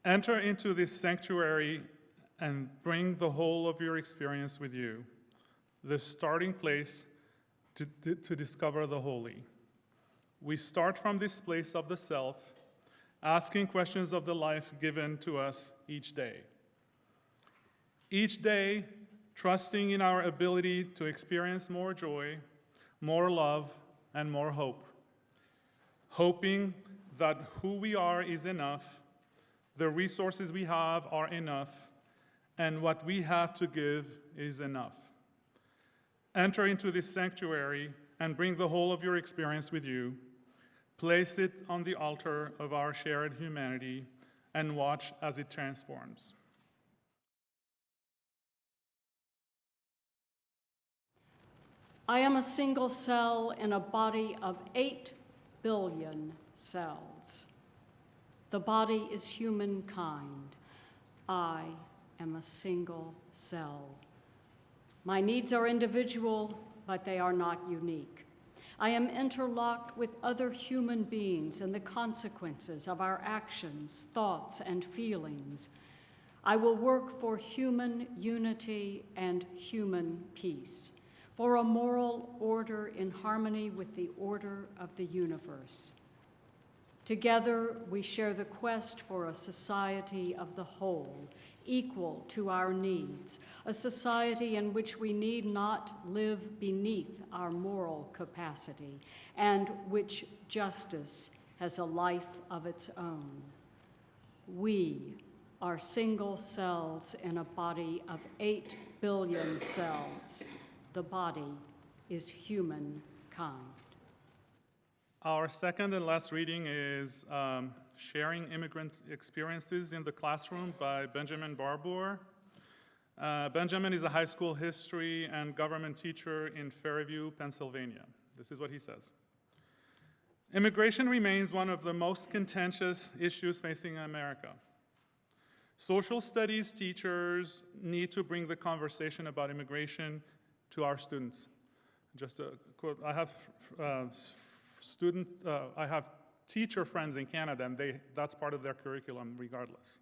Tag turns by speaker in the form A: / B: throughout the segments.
A: Enter into this sanctuary and bring the whole of your experience with you, the starting place to discover the holy. We start from this place of the self, asking questions of the life given to us each day. Each day, trusting in our ability to experience more joy, more love, and more hope. Hoping that who we are is enough, the resources we have are enough, and what we have to give is enough. Enter into this sanctuary and bring the whole of your experience with you. Place it on the altar of our shared humanity and watch as it transforms.
B: I am a single cell in a body of 8 billion cells. The body is humankind. I am a single cell. My needs are individual, but they are not unique. I am interlocked with other human beings in the consequences of our actions, thoughts, and feelings. I will work for human unity and human peace, for a moral order in harmony with the order of the universe. Together, we share the quest for a society of the whole, equal to our needs, a society in which we need not live beneath our moral capacity, and which justice has a life of its own. We are single cells in a body of 8 billion cells. The body is humankind.
A: Our second and last reading is Sharing Immigrant Experiences in the Classroom by Benjamin Barbour. Benjamin is a high school history and government teacher in Fairview, Pennsylvania. This is what he says. Immigration remains one of the most contentious issues facing America. Social studies teachers need to bring the conversation about immigration to our students. Just a quote, I have teacher friends in Canada, and that's part of their curriculum regardless.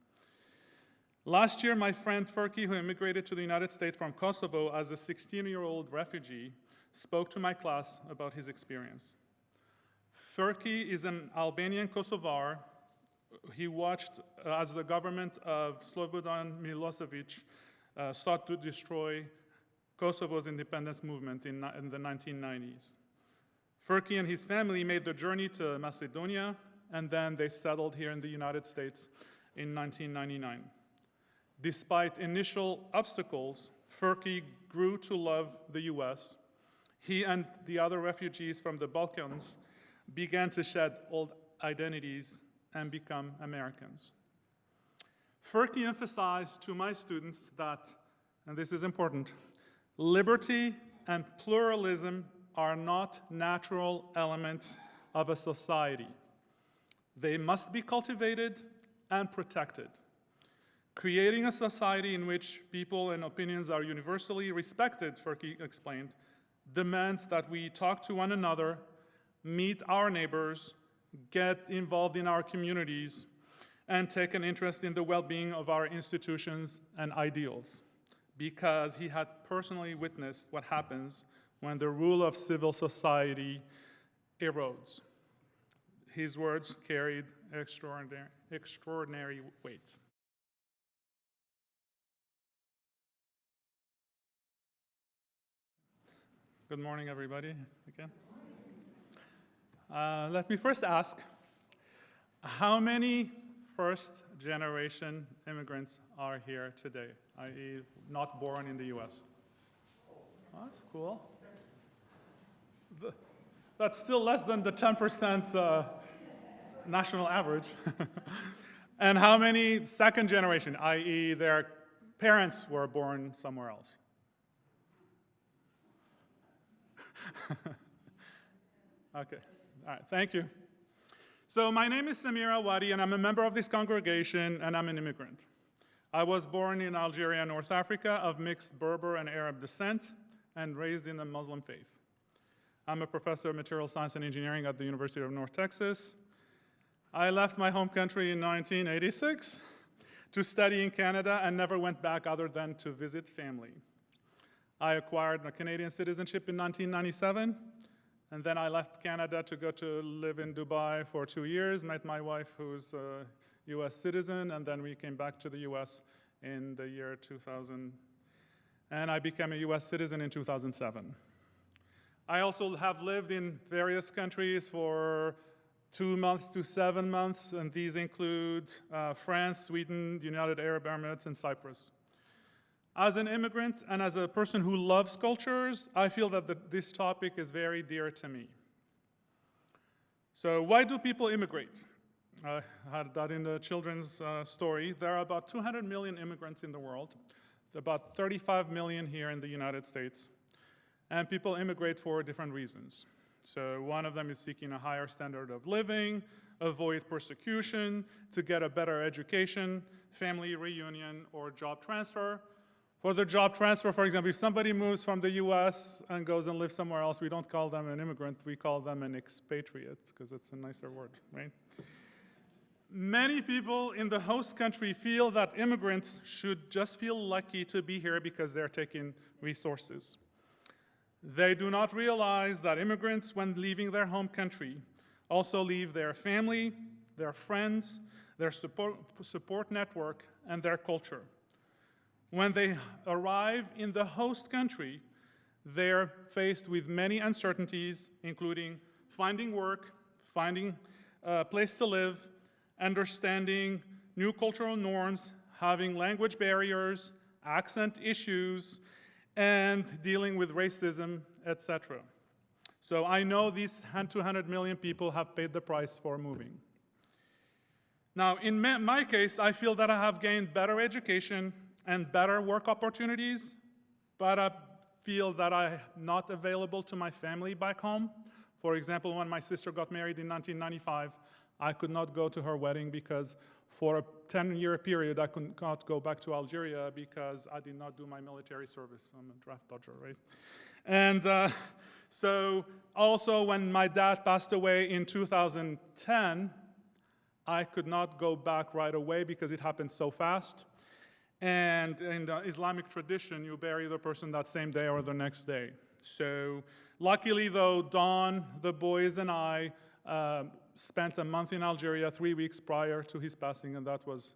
A: Last year, my friend Ferki, who immigrated to the United States from Kosovo as a 16-year-old refugee, spoke to my class about his experience. Ferki is an Albanian Kosovar. He watched as the government of Slobodan Milosevic sought to destroy Kosovo's independence movement in the 1990s. Ferki and his family made the journey to Macedonia, and then they settled here in the United States in 1999. Despite initial obstacles, Ferki grew to love the US. He and the other refugees from the Balkans began to shed old identities and become Americans. Ferki emphasized to my students that, and this is important, liberty and pluralism are not natural elements of a society. They must be cultivated and protected. Creating a society in which people and opinions are universally respected, Ferki explained, demands that we talk to one another, meet our neighbors, get involved in our communities, and take an interest in the well-being of our institutions and ideals, because he had personally witnessed what happens when the rule of civil society erodes. His words carried extraordinary weight. Good morning, everybody, again. Let me first ask, how many first-generation immigrants are here today, i.e. not born in the US? Oh, that's cool. That's still less than the 10% national average. And how many second generation, i.e. their parents were born somewhere else? Okay, all right, thank you. So my name is Samira Wadi, and I'm a member of this congregation, and I'm an immigrant. I was born in Algeria, North Africa, of mixed Berber and Arab descent, and raised in the Muslim faith. I'm a professor of material science and engineering at the University of North Texas. I left my home country in 1986 to study in Canada and never went back other than to visit family. I acquired a Canadian citizenship in 1997, and then I left Canada to go to live in Dubai for 2 years, met my wife who's a US citizen, and then we came back to the US in the year 2000, and I became a US citizen in 2007. I also have lived in various countries for 2 months to 7 months, and these include France, Sweden, the United Arab Emirates, and Cyprus. As an immigrant and as a person who loves cultures, I feel that this topic is very dear to me. So why do people immigrate? I had that in the children's story. There are about 200 million immigrants in the world, about 35 million here in the United States. And people immigrate for different reasons. So one of them is seeking a higher standard of living, avoid persecution, to get a better education, family reunion, or job transfer. For the job transfer, for example, if somebody moves from the US and goes and lives somewhere else, we don't call them an immigrant, we call them an expatriate, because it's a nicer word, right? Many people in the host country feel that immigrants should just feel lucky to be here because they're taking resources. They do not realize that immigrants, when leaving their home country, also leave their family, their friends, their support network, and their culture. When they arrive in the host country, they're faced with many uncertainties, including finding work, finding a place to live, understanding new cultural norms, having language barriers, accent issues, and dealing with racism, etc. So I know these 200 million people have paid the price for moving. Now, in my case, I feel that I have gained better education and better work opportunities, but I feel that I'm not available to my family back home. For example, when my sister got married in 1995, I could not go to her wedding because for a 10-year period, I could not go back to Algeria because I did not do my military service. I'm a draft dodger, right? And so also when my dad passed away in 2010, I could not go back right away because it happened so fast. And in the Islamic tradition, you bury the person that same day or the next day. So luckily, though, Dawn, the boys, and I spent a month in Algeria 3 weeks prior to his passing, and that was,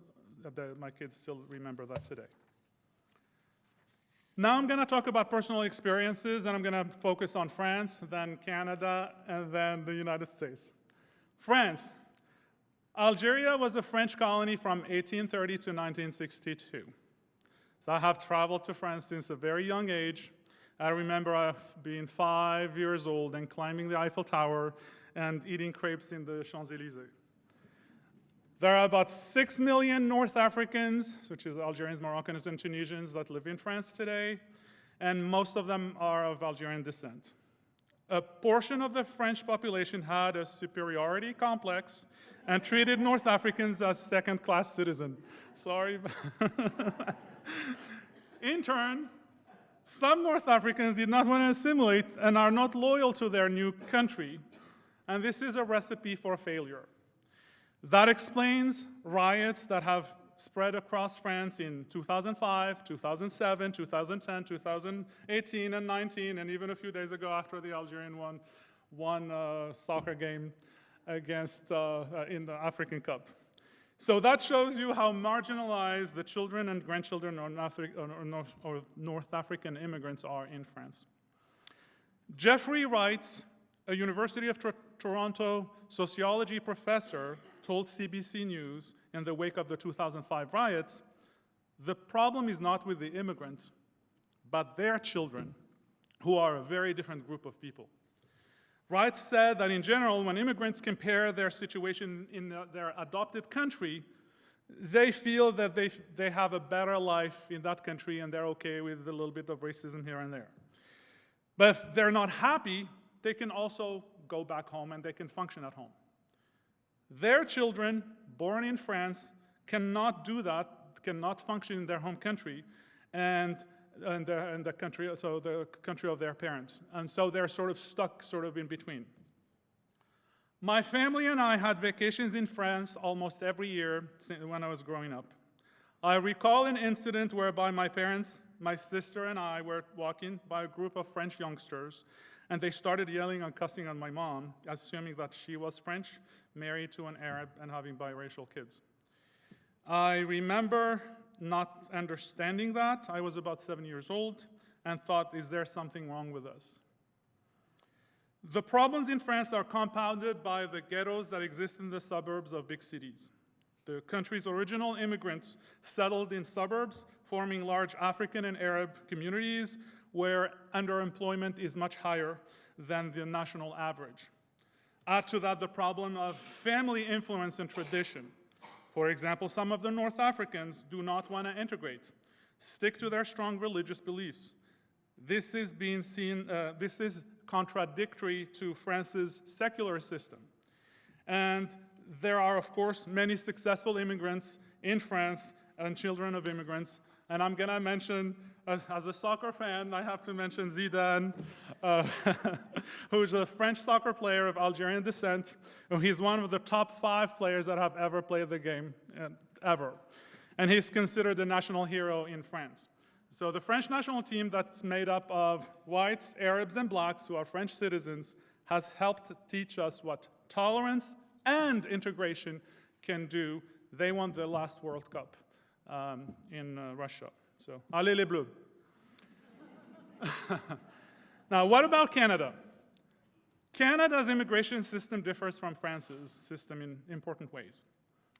A: my kids still remember that today. Now I'm going to talk about personal experiences, and I'm going to focus on France, then Canada, and then the United States. France. Algeria was a French colony from 1830 to 1962. So I have traveled to France since a very young age. I remember being 5 years old and climbing the Eiffel Tower and eating crepes in the Champs-Élysées. There are about 6 million North Africans, which is Algerians, Moroccans, and Tunisians, that live in France today, and most of them are of Algerian descent. A portion of the French population had a superiority complex and treated North Africans as second-class citizens. Sorry. In turn, some North Africans did not want to assimilate and are not loyal to their new country, and this is a recipe for failure. That explains riots that have spread across France in 2005, 2007, 2010, 2018, and 19, and even a few days ago after the Algerian won a soccer game against in the African Cup. So that shows you how marginalized the children and grandchildren of North African immigrants are in France. Jeffrey Wright, a University of Toronto sociology professor, told CBC News in the wake of the 2005 riots, the problem is not with the immigrants, but their children, who are a very different group of people. Wright said that in general, when immigrants compare their situation in their adopted country, they feel that they have a better life in that country and they're okay with a little bit of racism here and there. But if they're not happy, they can also go back home and they can function at home. Their children, born in France, cannot do that, cannot function in their home country, and the country of their parents. And so they're sort of stuck in between. My family and I had vacations in France almost every year when I was growing up. I recall an incident whereby my parents, my sister, and I were walking by a group of French youngsters, and they started yelling and cussing at my mom, assuming that she was French, married to an Arab, and having biracial kids. I remember not understanding that. I was about 7 years old and thought, is there something wrong with us? The problems in France are compounded by the ghettos that exist in the suburbs of big cities. The country's original immigrants settled in suburbs, forming large African and Arab communities where underemployment is much higher than the national average. Add to that the problem of family influence and tradition. For example, some of the North Africans do not want to integrate, stick to their strong religious beliefs. This is contradictory to France's secular system. And there are, of course, many successful immigrants in France and children of immigrants. And I'm going to mention, as a soccer fan, I have to mention Zidane, who's a French soccer player of Algerian descent. He's one of the top 5 players that have ever played the game, ever. And he's considered a national hero in France. So the French national team that's made up of whites, Arabs, and blacks who are French citizens has helped teach us what tolerance and integration can do. They won the last World Cup in Russia. So, allez les Bleus. Now, what about Canada? Canada's immigration system differs from France's system in important ways.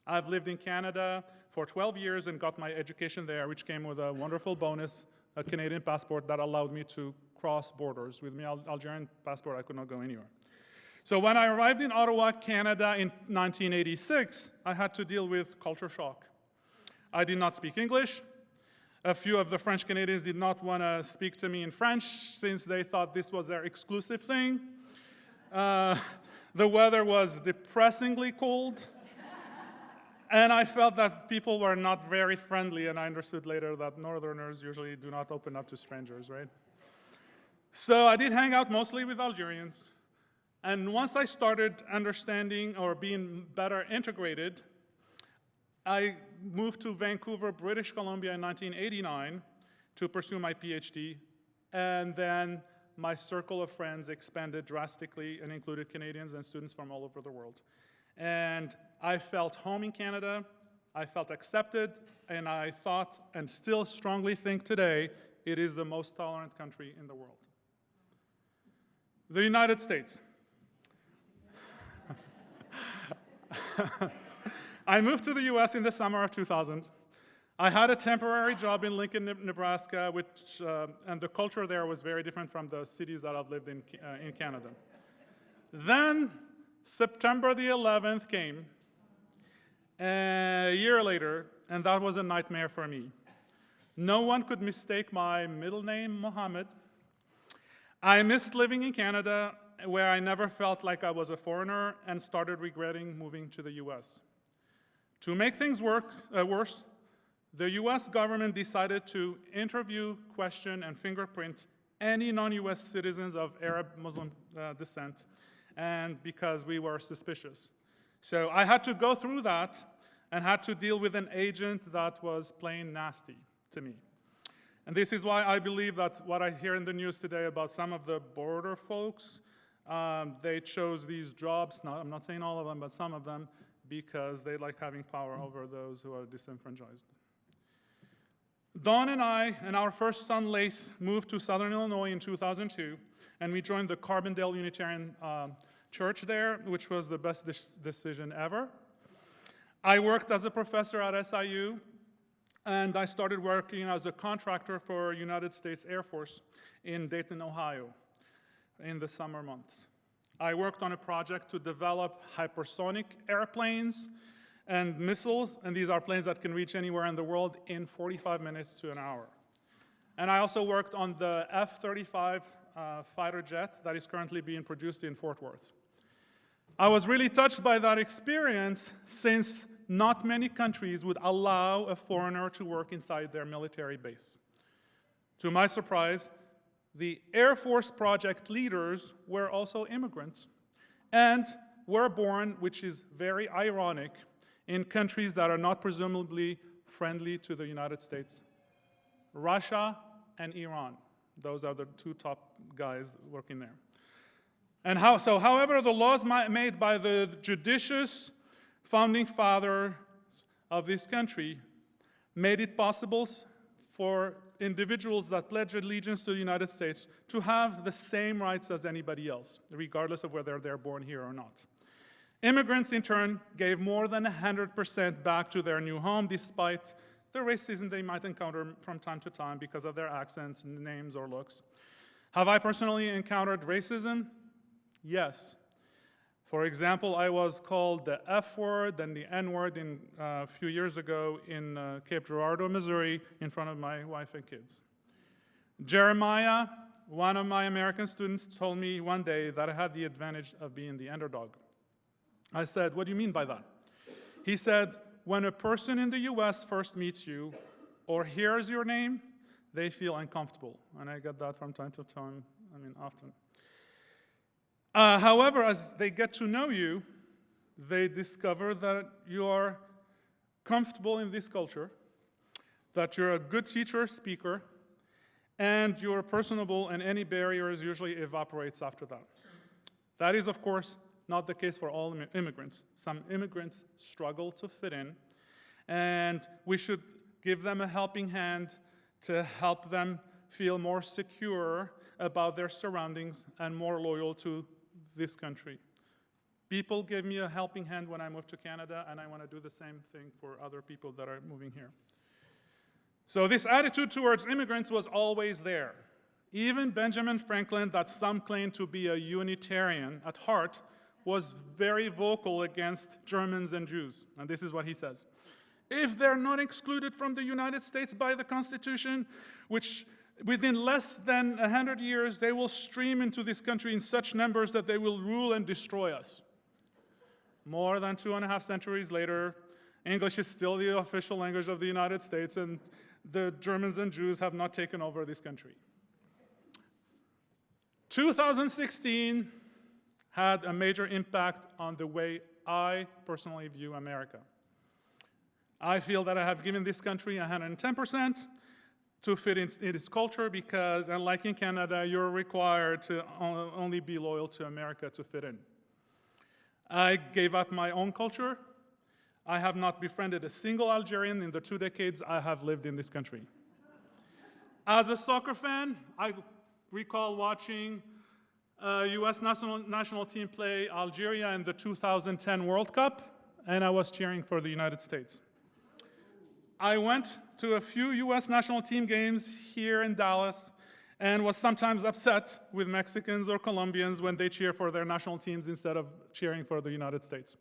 A: I've lived in Canada for 12 years and got my education there, which came with a wonderful bonus, a Canadian passport that allowed me to cross borders. With my Algerian passport, I could not go anywhere. So when I arrived in Ottawa, Canada in 1986, I had to deal with culture shock. I did not speak English. A few of the French Canadians did not want to speak to me in French since they thought this was their exclusive thing. The weather was depressingly cold. And I felt that people were not very friendly, and I understood later that Northerners usually do not open up to strangers, right? So I did hang out mostly with Algerians. And once I started understanding or being better integrated, I moved to Vancouver, British Columbia in 1989 to pursue my PhD. And then my circle of friends expanded drastically and included Canadians and students from all over the world. And I felt home in Canada, I felt accepted, and I thought, and still strongly think today, it is the most tolerant country in the world. The United States. I moved to the US in the summer of 2000. I had a temporary job in Lincoln, Nebraska, and the culture there was very different from the cities that I've lived in Canada. Then, September the 11th came, a year later, and that was a nightmare for me. No one could mistake my middle name, Mohammed. I missed living in Canada, where I never felt like I was a foreigner, and started regretting moving to the US. To make things worse, the US government decided to interview, question, and fingerprint any non-US citizens of Arab Muslim descent, and because we were suspicious. So I had to go through that and had to deal with an agent that was plain nasty to me. And this is why I believe that what I hear in the news today about some of the border folks, they chose these jobs, I'm not saying all of them, but some of them, because they like having power over those who are disenfranchised. Dawn and I and our first son, Laith, moved to Southern Illinois in 2002, and we joined the Carbondale Unitarian Church there, which was the best decision ever. I worked as a professor at SIU, and I started working as a contractor for United States Air Force in Dayton, Ohio, in the summer months. I worked on a project to develop hypersonic airplanes and missiles, and these are planes that can reach anywhere in the world in 45 minutes to an hour. And I also worked on the F-35 fighter jet that is currently being produced in Fort Worth. I was really touched by that experience, since not many countries would allow a foreigner to work inside their military base. To my surprise, the Air Force project leaders were also immigrants and were born, which is very ironic, in countries that are not presumably friendly to the United States? Russia and Iran. Those are the two top guys working there. And however, the laws made by the judicious founding fathers of this country made it possible for individuals that pledge allegiance to the United States to have the same rights as anybody else, regardless of whether they're born here or not. Immigrants, in turn, gave more than 100% back to their new home, despite the racism they might encounter from time to time because of their accents, names, or looks. Have I personally encountered racism? Yes. For example, I was called the F word and the N word a few years ago in Cape Girardeau, Missouri, in front of my wife and kids. Jeremiah, one of my American students, told me one day that I had the advantage of being the underdog. I said, "What do you mean by that?" He said, "When a person in the US first meets you or hears your name, they feel uncomfortable." And I get that from time to time, often. However, as they get to know you, they discover that you are comfortable in this culture, that you're a good teacher, speaker, and you're personable, and any barriers usually evaporates after that. That is, of course, not the case for all immigrants. Some immigrants struggle to fit in, and we should give them a helping hand to help them feel more secure about their surroundings and more loyal to this country. People gave me a helping hand when I moved to Canada, and I want to do the same thing for other people that are moving here. So this attitude towards immigrants was always there. Even Benjamin Franklin, that some claim to be a Unitarian at heart, was very vocal against Germans and Jews. And this is what he says: "If they're not excluded from the United States by the Constitution, which within less than 100 years, they will stream into this country in such numbers that they will rule and destroy us." More than 2.5 centuries later, English is still the official language of the United States, and the Germans and Jews have not taken over this country. 2016 had a major impact on the way I personally view America. I feel that I have given this country 110%, to fit in its culture, because unlike in Canada, you're required to only be loyal to America to fit in. I gave up my own culture. I have not befriended a single Algerian in the 2 decades I have lived in this country. As a soccer fan, I recall watching a US national team play Algeria in the 2010 World Cup, and I was cheering for the United States. I went to a few US national team games here in Dallas and was sometimes upset with Mexicans or Colombians when they cheer for their national teams instead of cheering for the United States.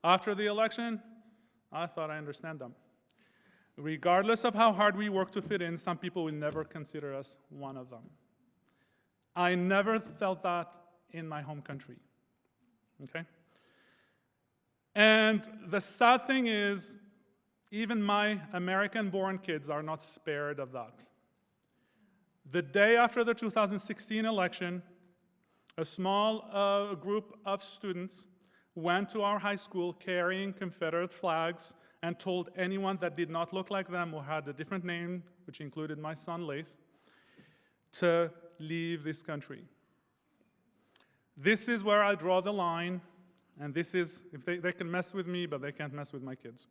A: After the election, I thought I understand them. Regardless of how hard we work to fit in, some people will never consider us one of them. I never felt that in my home country, okay? And the sad thing is, even my American-born kids are not spared of that. The day after the 2016 election, a small group of students went to our high school carrying Confederate flags and told anyone that did not look like them or had a different name, which included my son Leif, to leave this country. This is where I draw the line, and this is, if they can mess with me, but they can't mess with my kids.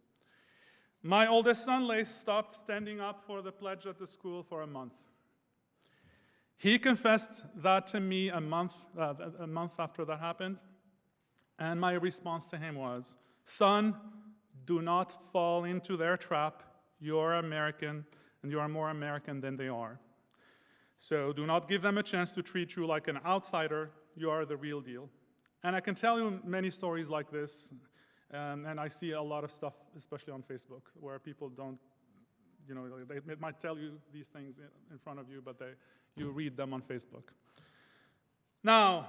A: My oldest son, Leif, stopped standing up for the pledge at the school for a month. He confessed that to me a month after that happened, and my response to him was, "Son, do not fall into their trap. You are American, and you are more American than they are. So do not give them a chance to treat you like an outsider. You are the real deal." And I can tell you many stories like this. And I see a lot of stuff, especially on Facebook, where people don't, they might tell you these things in front of you, but you read them on Facebook. Now,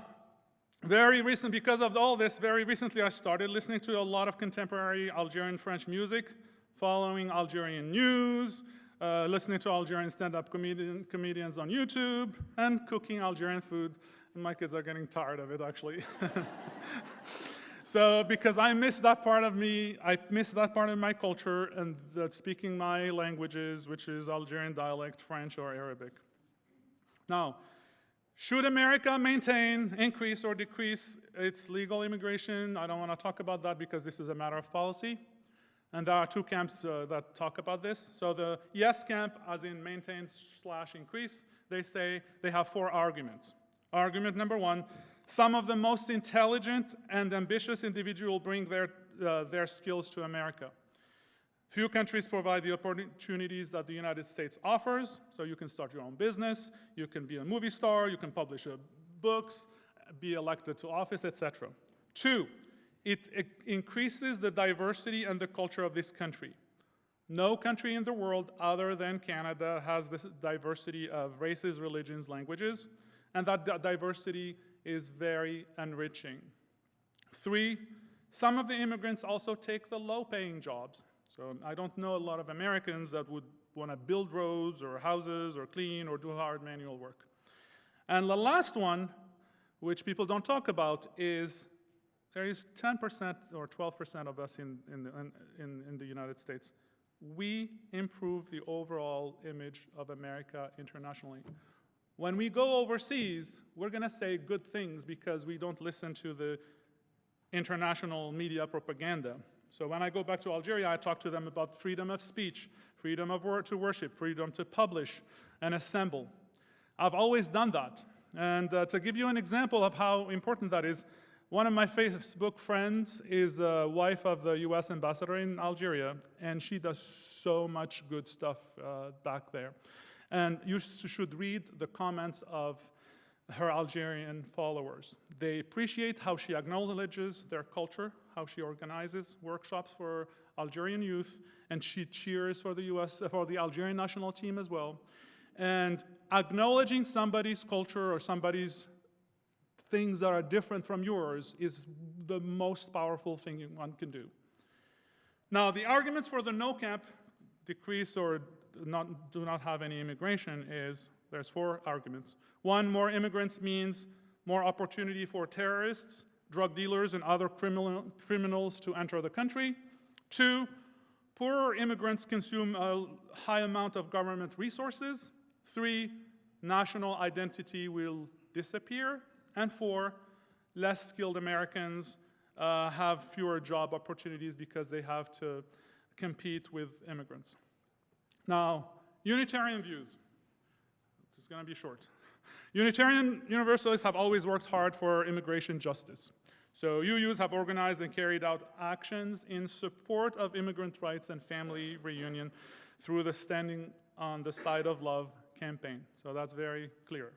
A: because of all this, very recently I started listening to a lot of contemporary Algerian French music, following Algerian news, listening to Algerian stand-up comedians on YouTube, and cooking Algerian food. And my kids are getting tired of it, actually. So because I miss that part of me, I miss that part of my culture and speaking my languages, which is Algerian dialect, French, or Arabic. Now, should America maintain, increase, or decrease its legal immigration? I don't want to talk about that because this is a matter of policy. And there are two camps that talk about this. So the yes camp, as in maintain/increase, they say they have 4 arguments. Argument number 1, some of the most intelligent and ambitious individuals bring their skills to America. Few countries provide the opportunities that the United States offers, so you can start your own business, you can be a movie star, you can publish books, be elected to office, etc. 2, it increases the diversity and the culture of this country. No country in the world other than Canada has this diversity of races, religions, languages, and that diversity is very enriching. 3, some of the immigrants also take the low-paying jobs. So I don't know a lot of Americans that would want to build roads or houses or clean or do hard manual work. And the last one, which people don't talk about, is there is 10% or 12% of us in the United States. We improve the overall image of America internationally. When we go overseas, we're going to say good things because we don't listen to the international media propaganda. So when I go back to Algeria, I talk to them about freedom of speech, freedom to worship, freedom to publish and assemble. I've always done that. And to give you an example of how important that is, one of my Facebook friends is a wife of the US ambassador in Algeria, and she does so much good stuff back there. And you should read the comments of her Algerian followers. They appreciate how she acknowledges their culture, how she organizes workshops for Algerian youth, and she cheers for the Algerian national team as well. And acknowledging somebody's culture or somebody's things that are different from yours is the most powerful thing one can do. Now, the arguments for the no camp, decrease or do not have any immigration there's 4 arguments. 1, more immigrants means more opportunity for terrorists, drug dealers, and other criminals to enter the country. 2, poorer immigrants consume a high amount of government resources. 3, national identity will disappear. And 4, less skilled Americans have fewer job opportunities because they have to compete with immigrants. Now, Unitarian views. This is going to be short. Unitarian Universalists have always worked hard for immigration justice. So UUs have organized and carried out actions in support of immigrant rights and family reunion through the Standing on the Side of Love campaign. So that's very clear.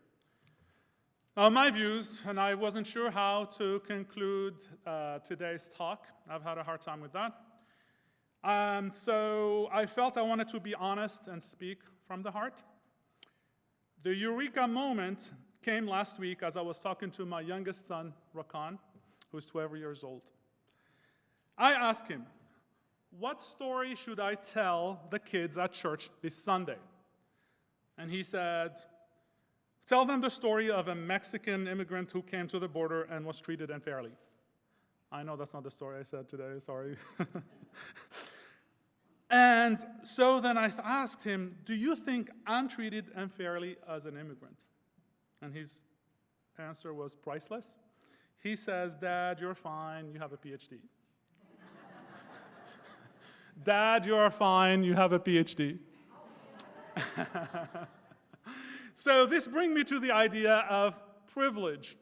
A: Now, my views, and I wasn't sure how to conclude today's talk. I've had a hard time with that. So I felt I wanted to be honest and speak from the heart. The eureka moment came last week as I was talking to my youngest son, Rakan, who's 12 years old. I asked him, what story should I tell the kids at church this Sunday? And he said, tell them the story of a Mexican immigrant who came to the border and was treated unfairly. I know that's not the story I said today, sorry. And so then I asked him, do you think I'm treated unfairly as an immigrant? And his answer was priceless. He says, Dad, you're fine, you have a PhD. Dad, you're fine, you have a PhD. So this brings me to the idea of privilege.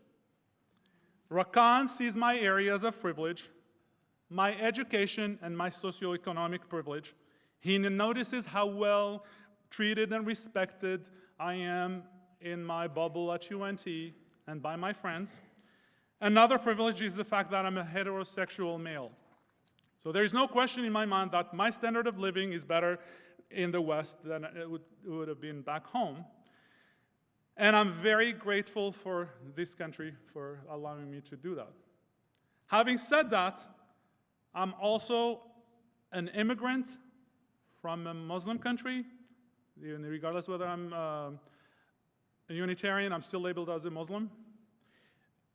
A: Rakan sees my areas of privilege, my education and my socioeconomic privilege. He notices how well treated and respected I am in my bubble at UNT and by my friends. Another privilege is the fact that I'm a heterosexual male. So there is no question in my mind that my standard of living is better in the West than it would have been back home. And I'm very grateful for this country for allowing me to do that. Having said that, I'm also an immigrant from a Muslim country. Regardless whether I'm a Unitarian, I'm still labeled as a Muslim.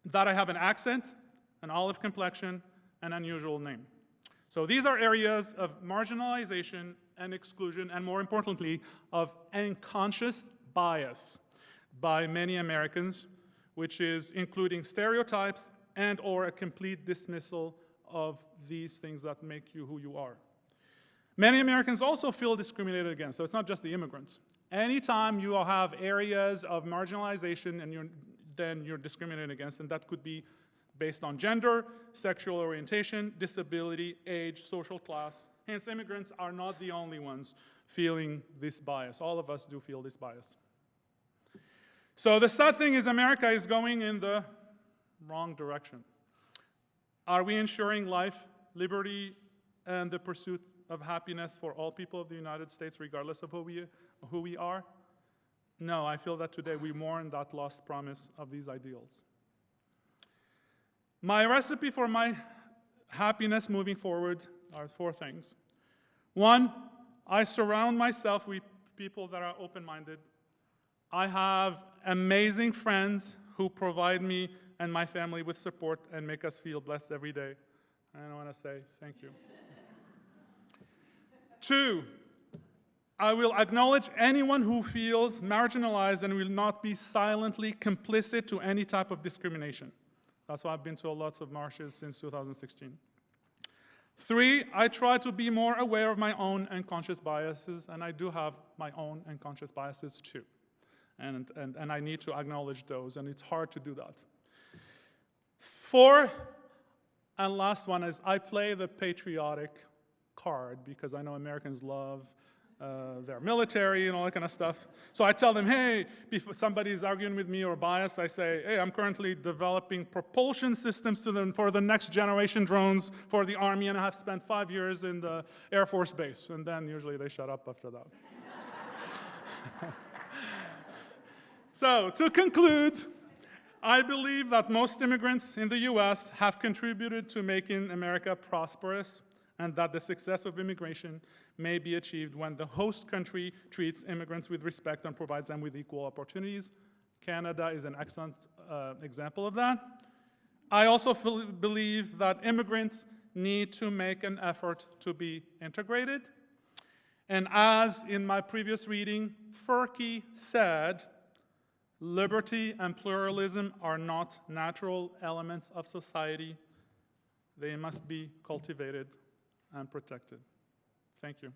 A: That I have an accent, an olive complexion, an unusual name. So these are areas of marginalization and exclusion, and more importantly, of unconscious bias by many Americans, which is including stereotypes and or a complete dismissal of these things that make you who you are. Many Americans also feel discriminated against, so it's not just the immigrants. Anytime you have areas of marginalization, and then you're discriminated against, and that could be based on gender, sexual orientation, disability, age, social class. Hence, immigrants are not the only ones feeling this bias. All of us do feel this bias. So the sad thing is America is going in the wrong direction. Are we ensuring life, liberty, and the pursuit of happiness for all people of the United States, regardless of who we are? No, I feel that today we mourn that lost promise of these ideals. My recipe for my happiness moving forward are 4 things. 1, I surround myself with people that are open-minded. I have amazing friends who provide me and my family with support and make us feel blessed every day. And I want to say thank you. 2, I will acknowledge anyone who feels marginalized and will not be silently complicit to any type of discrimination. That's why I've been to lots of marches since 2016. 3, I try to be more aware of my own unconscious biases, and I do have my own unconscious biases too. And I need to acknowledge those, and it's hard to do that. 4, and last one is I play the patriotic card because I know Americans love their military and all that kind of stuff. So I tell them, hey, if somebody's arguing with me or biased, I say, hey, I'm currently developing propulsion systems for the next generation drones for the Army, and I have spent 5 years in the Air Force Base. And then usually they shut up after that. So to conclude, I believe that most immigrants in the US have contributed to making America prosperous, and that the success of immigration may be achieved when the host country treats immigrants with respect and provides them with equal opportunities. Canada is an excellent example of that. I also believe that immigrants need to make an effort to be integrated. And as in my previous reading, Furky said, liberty and pluralism are not natural elements of society. They must be cultivated and protected. Thank you.